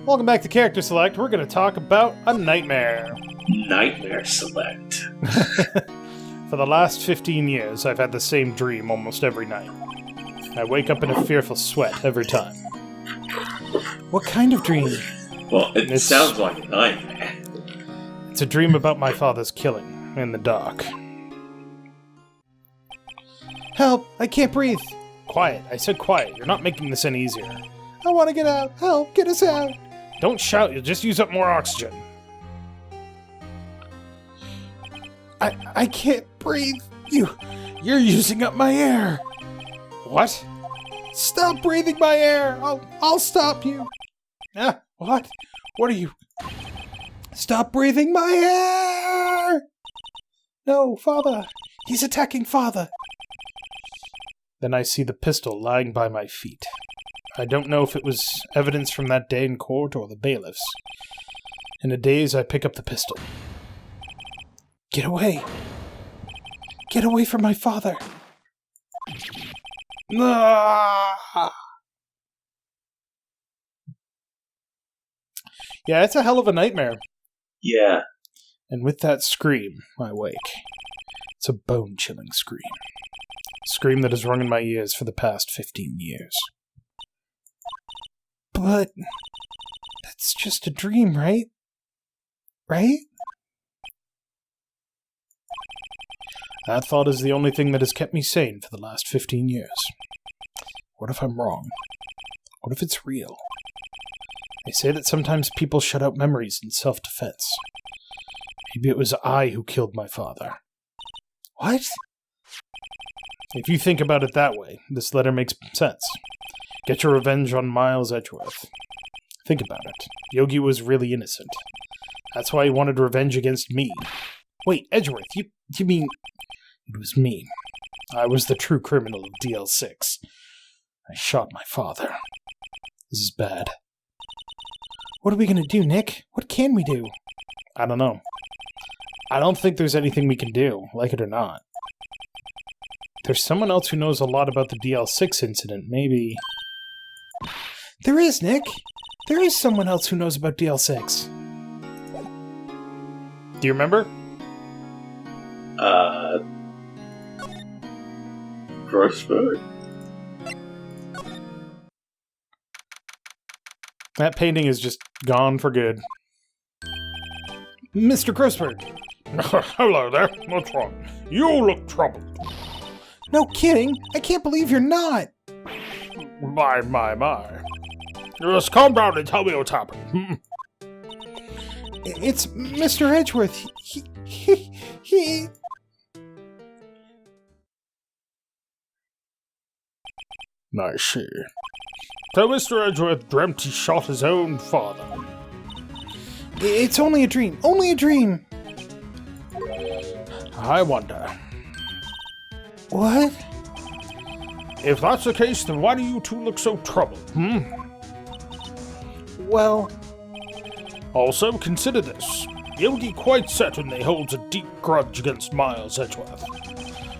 Welcome back to Character Select. We're going to talk about a nightmare. Nightmare Select. For the last 15 years, I've had the same dream almost every night. I wake up in a fearful sweat every time. What kind of dream? Well, it sounds like a nightmare. It's a dream about my father's killing in the dark. Help! I can't breathe! Quiet. I said quiet. You're not making this any easier. I want to get out. Help! Get us out! Don't shout. You'll just use up more oxygen. I can't breathe. You're using up my air. What? Stop breathing my air. I'll stop you. What? What are you? Stop breathing my air. No, Father. He's attacking Father. Then I see the pistol lying by my feet. I don't know if it was evidence from that day in court or the bailiffs. In a daze, I pick up the pistol. Get away! Get away from my father! Ah! Yeah, it's a hell of a nightmare. Yeah. And with that scream, I wake. It's a bone-chilling scream. A scream that has rung in my ears for the past 15 years. But that's just a dream, right? Right? That thought is the only thing that has kept me sane for the last 15 years. What if I'm wrong? What if it's real? They say that sometimes people shut out memories in self-defense. Maybe it was I who killed my father. What? If you think about it that way, this letter makes sense. Get your revenge on Miles Edgeworth. Think about it. Yogi was really innocent. That's why he wanted revenge against me. Wait, Edgeworth, you mean... It was me. I was the true criminal of DL6. I shot my father. This is bad. What are we gonna do, Nick? What can we do? I don't know. I don't think there's anything we can do, like it or not. There's someone else who knows a lot about the DL6 incident, maybe... There is, Nick! There is someone else who knows about DL6. Do you remember? Grossberg? That painting is just gone for good. Mr. Grossberg! Hello there. What's wrong? You look troubled. No kidding! I can't believe you're not! My. Just calm down and tell me what's happened. It's Mr. Edgeworth. He... I see. So Mr. Edgeworth dreamt he shot his own father. It's only a dream. Only a dream! I wonder. What? If that's the case, then why do you two look so troubled, Well... Also, consider this. Yogi quite certainly holds a deep grudge against Miles Edgeworth.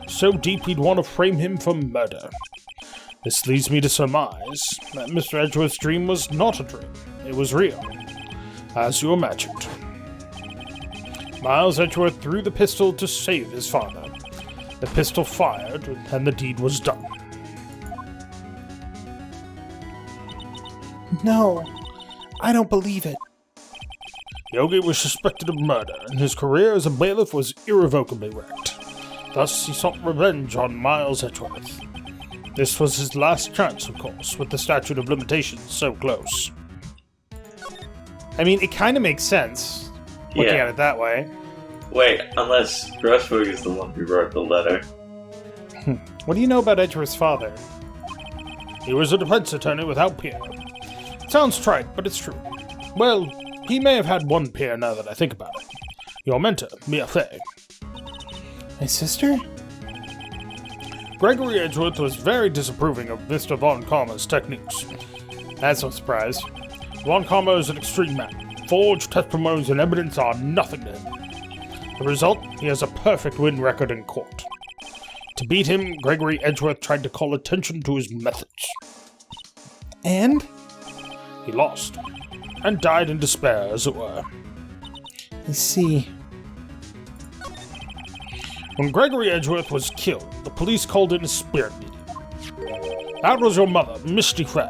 So deep he'd want to frame him for murder. This leads me to surmise that Mr. Edgeworth's dream was not a dream. It was real, as you imagined. Miles Edgeworth threw the pistol to save his father. The pistol fired, and the deed was done. No, I don't believe it. Yogi was suspected of murder, and his career as a bailiff was irrevocably wrecked. Thus, he sought revenge on Miles Edgeworth. This was his last chance, of course, with the statute of limitations so close. I mean, it kind of makes sense, looking at it that way. Wait, unless Grossberg is the one who wrote the letter. What do you know about Edgeworth's father? He was a defense attorney without peer. Sounds trite, but it's true. Well, he may have had one peer now that I think about it. Your mentor, Mia Fey. My sister? Gregory Edgeworth was very disapproving of Mr. Von Karma's techniques. That's no surprise. Von Karma is an extreme man. Forged testimonies and evidence are nothing to him. The result, he has a perfect win record in court. To beat him, Gregory Edgeworth tried to call attention to his methods. And? He lost, and died in despair, as it were. I see. When Gregory Edgeworth was killed, the police called in a spirit meeting. That was your mother, Misty Fray.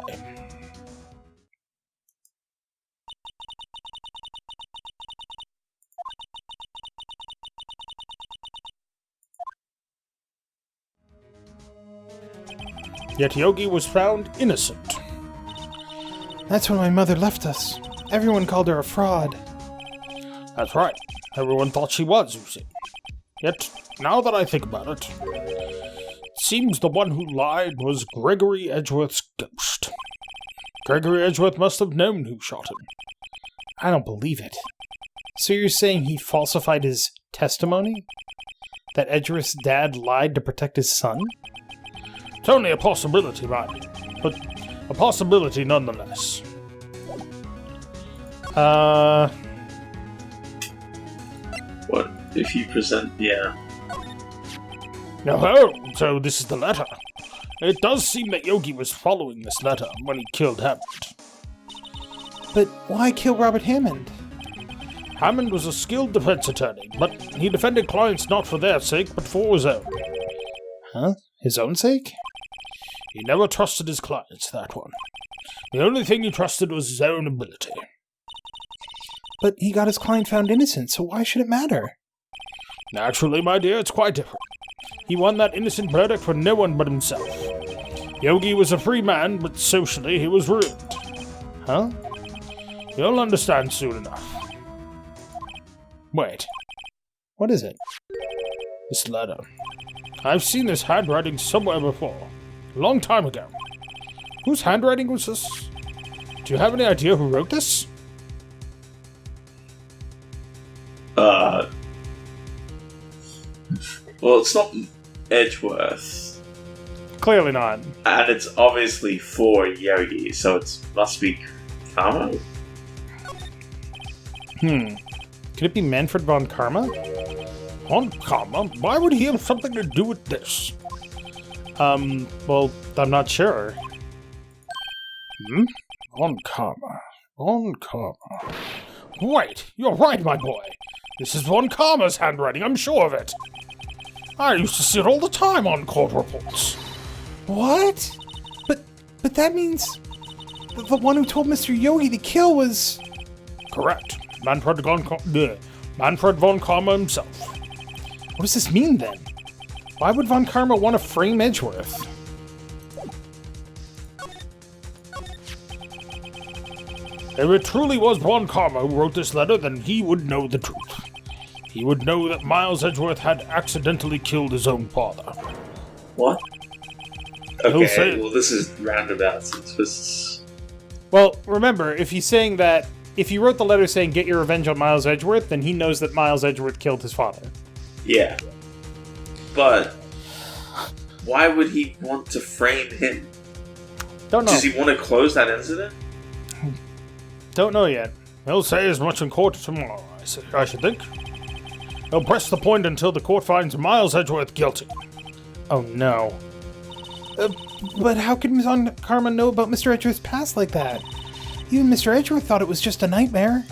Yet Yogi was found innocent. That's when my mother left us. Everyone called her a fraud. That's right. Everyone thought she was, you see. Yet, now that I think about it seems the one who lied was Gregory Edgeworth's ghost. Gregory Edgeworth must have known who shot him. I don't believe it. So you're saying he falsified his testimony? That Edgeworth's dad lied to protect his son? It's only a possibility, mind you, but a possibility nonetheless. What if you present? Yeah. Oh, so this is the letter. It does seem that Yogi was following this letter when he killed Hammond. But why kill Robert Hammond? Hammond was a skilled defense attorney, but he defended clients not for their sake, but for his own. Huh? His own sake? He never trusted his clients, that one. The only thing he trusted was his own ability. But he got his client found innocent, so why should it matter? Naturally, my dear, it's quite different. He won that innocent verdict for no one but himself. Yogi was a free man, but socially he was ruined. Huh? You'll understand soon enough. Wait. What is it? This letter. I've seen this handwriting somewhere before. A long time ago. Whose handwriting was this? Do you have any idea who wrote this? Well, it's not Edgeworth. Clearly not. And it's obviously for Yogi, so it must be Karma? Could it be Manfred von Karma? Von Karma? Why would he have something to do with this? Well, I'm not sure. Von Karma. Von Karma. Wait, you're right, my boy. This is Von Karma's handwriting, I'm sure of it. I used to see it all the time on court reports. What? But that means the one who told Mr. Yogi to kill was... Correct. Manfred von Karma himself. What does this mean, then? Why would Von Karma want to frame Edgeworth? If it truly was Von Karma who wrote this letter, then he would know the truth. He would know that Miles Edgeworth had accidentally killed his own father. What? Okay, well this is roundabouts and twists. Well, remember, if he's saying that... If he wrote the letter saying, get your revenge on Miles Edgeworth, then he knows that Miles Edgeworth killed his father. Yeah. But why would he want to frame him? Don't know. Does he want to close that incident? Don't know yet. He'll say as much in court tomorrow, I should think. He'll press the point until the court finds Miles Edgeworth guilty. Oh no. But how could Von Karma know about Mr. Edgeworth's past like that? Even Mr. Edgeworth thought it was just a nightmare.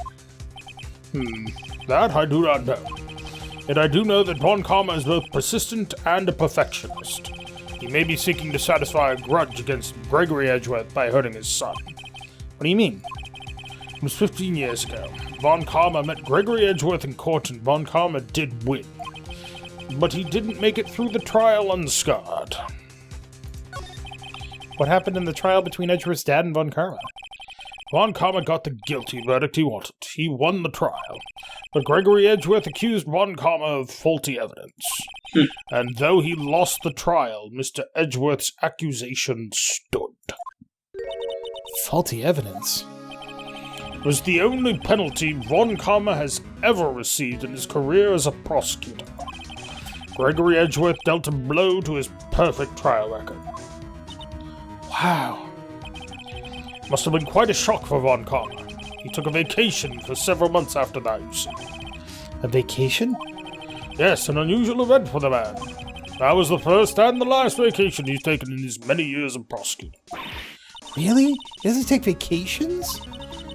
That I do not know. Yet I do know that Von Karma is both persistent and a perfectionist. He may be seeking to satisfy a grudge against Gregory Edgeworth by hurting his son. What do you mean? It was 15 years ago. Von Karma met Gregory Edgeworth in court and Von Karma did win. But he didn't make it through the trial unscarred. What happened in the trial between Edgeworth's dad and Von Karma? Von Karma got the guilty verdict he wanted. He won the trial. But Gregory Edgeworth accused Von Karma of faulty evidence. And though he lost the trial, Mr. Edgeworth's accusation stood. Faulty evidence? It was the only penalty Von Karma has ever received in his career as a prosecutor. Gregory Edgeworth dealt a blow to his perfect trial record. Wow. Must have been quite a shock for Von Karma. He took a vacation for several months after that, you see. A vacation? Yes, an unusual event for the man. That was the first and the last vacation he's taken in his many years of prosecuting. Really? He doesn't take vacations?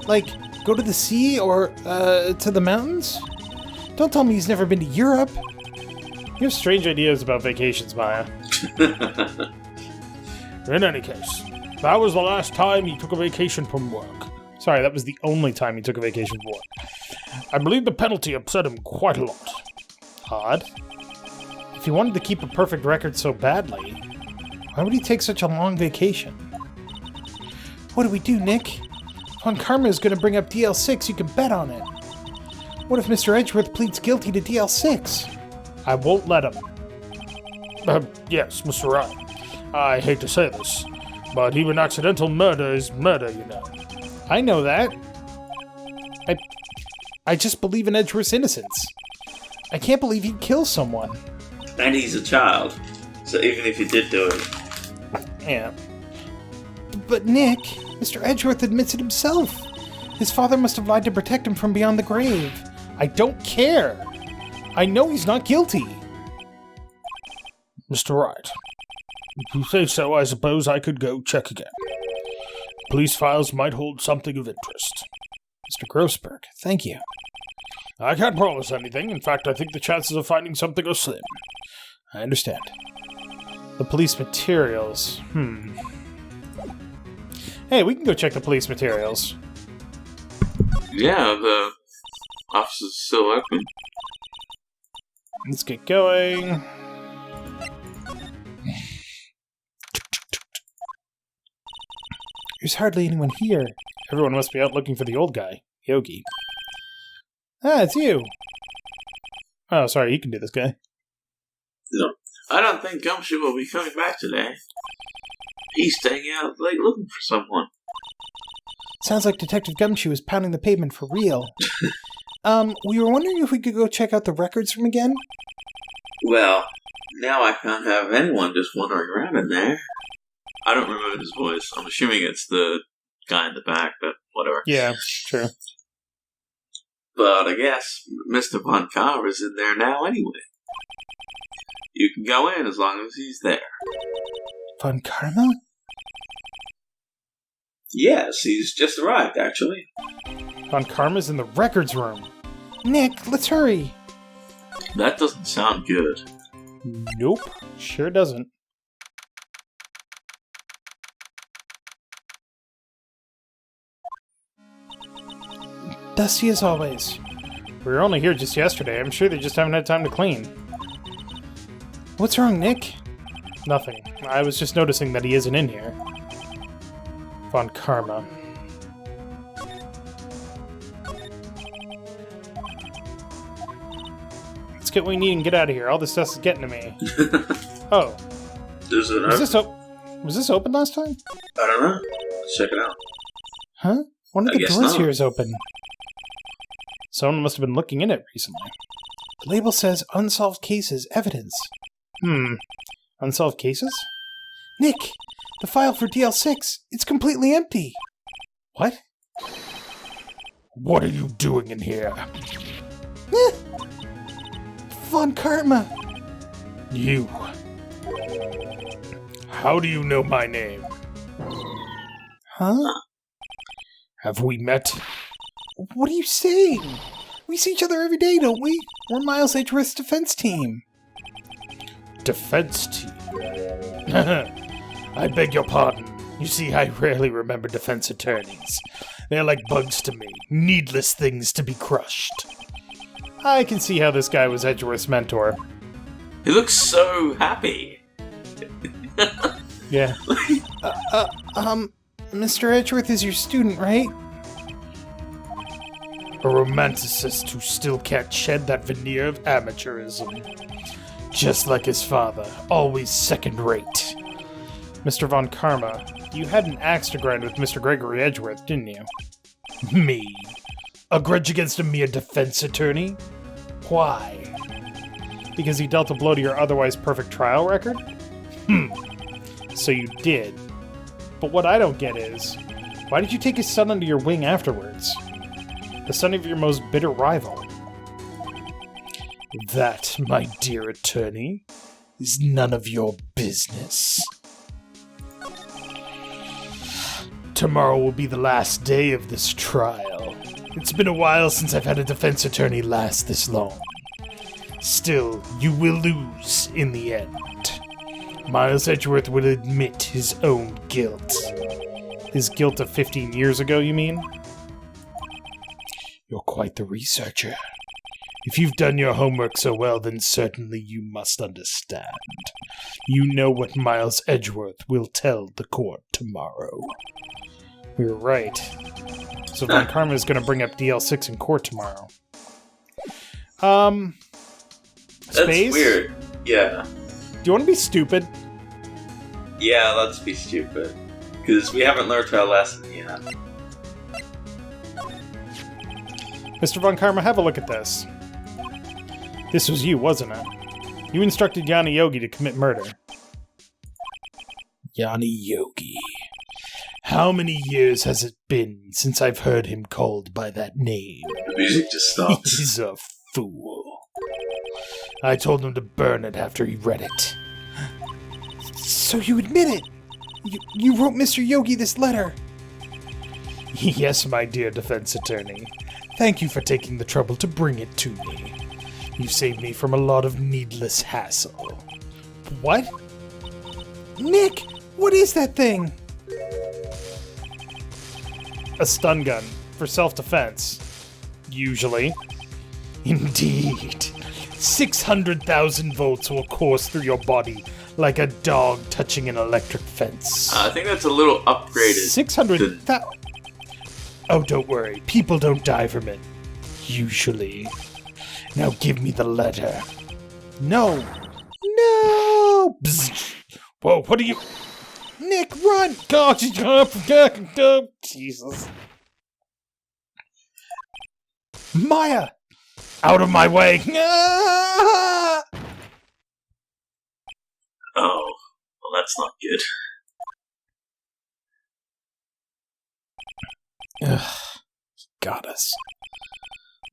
Like, go to the sea or, to the mountains? Don't tell me he's never been to Europe. You have strange ideas about vacations, Maya. In any case, that was the last time he took a vacation from work. Sorry, that was the only time he took a vacation from work. I believe the penalty upset him quite a lot. Odd. If he wanted to keep a perfect record so badly, why would he take such a long vacation? What do we do, Nick? Von Karma is going to bring up DL6, you can bet on it. What if Mr. Edgeworth pleads guilty to DL6? I won't let him. Yes, Mr. Wright. I hate to say this, but even accidental murder is murder, you know. I know that. I just believe in Edgeworth's innocence. I can't believe he'd kill someone. And he's a child, so even if he did do it... Yeah. But Nick, Mr. Edgeworth admits it himself. His father must have lied to protect him from beyond the grave. I don't care. I know he's not guilty. Mr. Wright, if you say so, I suppose I could go check again. Police files might hold something of interest. Mr. Grossberg, thank you. I can't promise anything. In fact, I think the chances of finding something are slim. I understand. The police materials. Hey, we can go check the police materials. Yeah, the office is still open. Let's get going. There's hardly anyone here. Everyone must be out looking for the old guy, Yogi. Ah, it's you. Oh, sorry, you can do this, guy. No, I don't think Gumshoe will be coming back today. He's staying out late looking for someone. Sounds like Detective Gumshoe is pounding the pavement for real. We were wondering if we could go check out the records room again? Well, now I can't have anyone just wandering around in there. I don't remember his voice. I'm assuming it's the guy in the back, but whatever. Yeah, true. But I guess Mr. Von Carr is in there now anyway. You can go in as long as he's there. Von Karma? Yes, he's just arrived, actually. Von Karma's in the records room. Nick, let's hurry. That doesn't sound good. Nope, sure doesn't. Dusty as always. We were only here just yesterday. I'm sure they just haven't had time to clean. What's wrong, Nick? Nothing. I was just noticing that he isn't in here. Von Karma. Let's get what we need and get out of here. All this stuff is getting to me. Oh. Was this open last time? I don't know. Let's check it out. Huh? One of the doors not. here is open. Someone must have been looking in it recently. The label says unsolved cases, evidence. Unsolved cases? Nick! The file for DL6! It's completely empty! What? What are you doing in here? Von Karma! You. How do you know my name? Huh? Have we met? What are you saying? We see each other every day, don't we? We're Miles Edgeworth's defense team. Defense team? I beg your pardon. You see, I rarely remember defense attorneys. They're like bugs to me. Needless things to be crushed. I can see how this guy was Edgeworth's mentor. He looks so happy. Yeah. Mr. Edgeworth is your student, right? A romanticist who still can't shed that veneer of amateurism. Just like his father, always second-rate. Mr. Von Karma, you had an axe to grind with Mr. Gregory Edgeworth, didn't you? Me? A grudge against a mere defense attorney? Why? Because he dealt a blow to your otherwise perfect trial record? So you did. But what I don't get is, why did you take his son under your wing afterwards? The son of your most bitter rival. That, my dear attorney, is none of your business. tomorrow will be the last day of this trial. It's been a while since I've had a defense attorney last this long. Still, you will lose in the end. Miles Edgeworth will admit his own guilt. His guilt of 15 years ago, you mean? You're quite the researcher. If you've done your homework so well, then certainly you must understand. You know what Miles Edgeworth will tell the court tomorrow. You're right. So Von Karma is going to bring up DL6 in court tomorrow. That's Space? weird. Yeah. Do you want to be stupid? Yeah, let's be stupid. Because we haven't learned our lesson yet. Mr. Von Karma, have a look at this. This was you, wasn't it? You instructed Yanni Yogi to commit murder. Yanni Yogi. How many years has it been since I've heard him called by that name? The music just stops. He's a fool. I told him to burn it after he read it. So you admit it? You wrote Mr. Yogi this letter? Yes, my dear defense attorney. Thank you for taking the trouble to bring it to me. You saved me from a lot of needless hassle. What? Nick, what is that thing? A stun gun for self-defense. Usually. Indeed. 600,000 volts will course through your body like a dog touching an electric fence. I think that's a little upgraded. 600,000... Oh, don't worry. People don't die from it. Usually. Now give me the letter. No. No! Bzz. Whoa, what are you... Nick, run! Go! Jesus. Maya! Out of my way! Oh. Well, that's not good. Ugh. Got us.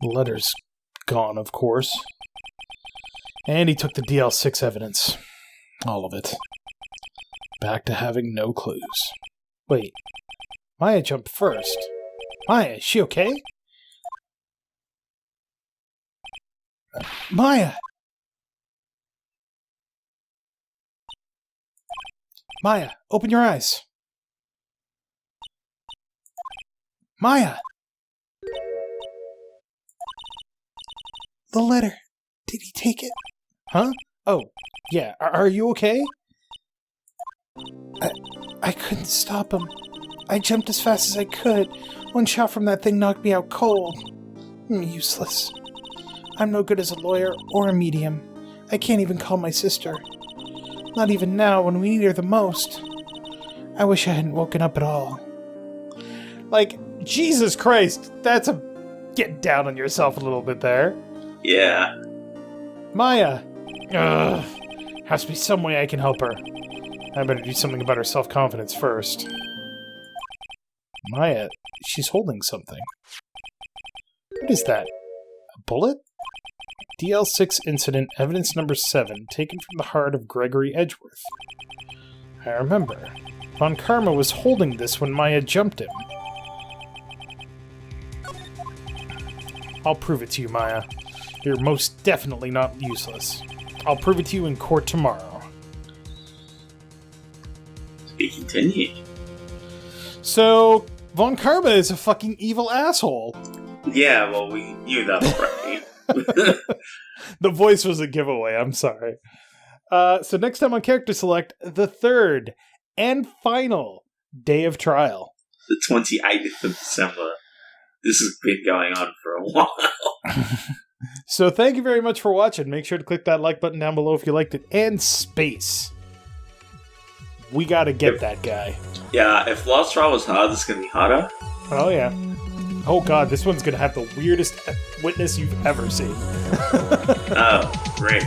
The letter's gone, of course. And he took the DL6 evidence. All of it. Back to having no clues. Wait. Maya jumped first. Maya, is she okay? Maya! Maya, open your eyes. Maya! The letter. Did he take it? Huh? Oh, yeah. Are you okay? I couldn't stop him. I jumped as fast as I could. One shot from that thing knocked me out cold. I'm useless. I'm no good as a lawyer or a medium. I can't even call my sister. Not even now when we need her the most. I wish I hadn't woken up at all. Like, Jesus Christ, that's a... Get down on yourself a little bit there. Yeah. Maya! Ugh. Has to be some way I can help her. I better do something about her self-confidence first. Maya, she's holding something. What is that? A bullet? DL6 incident, evidence number 7, taken from the heart of Gregory Edgeworth. I remember. Von Karma was holding this when Maya jumped him. I'll prove it to you, Maya. You're most definitely not useless. I'll prove it to you in court tomorrow. To be continued. So, Von Karma is a fucking evil asshole. Yeah, well, we knew that already. The voice was a giveaway, I'm sorry. So next time on Character Select, the third and final day of trial. The 28th of December. This has been going on for a while. So thank you very much for watching. Make sure to click that like button down below if you liked it. And space. We gotta get that guy. Yeah, if Lost Trial was hard, this is gonna be harder. Oh yeah. Oh god, this one's gonna have the weirdest witness you've ever seen. Oh, great.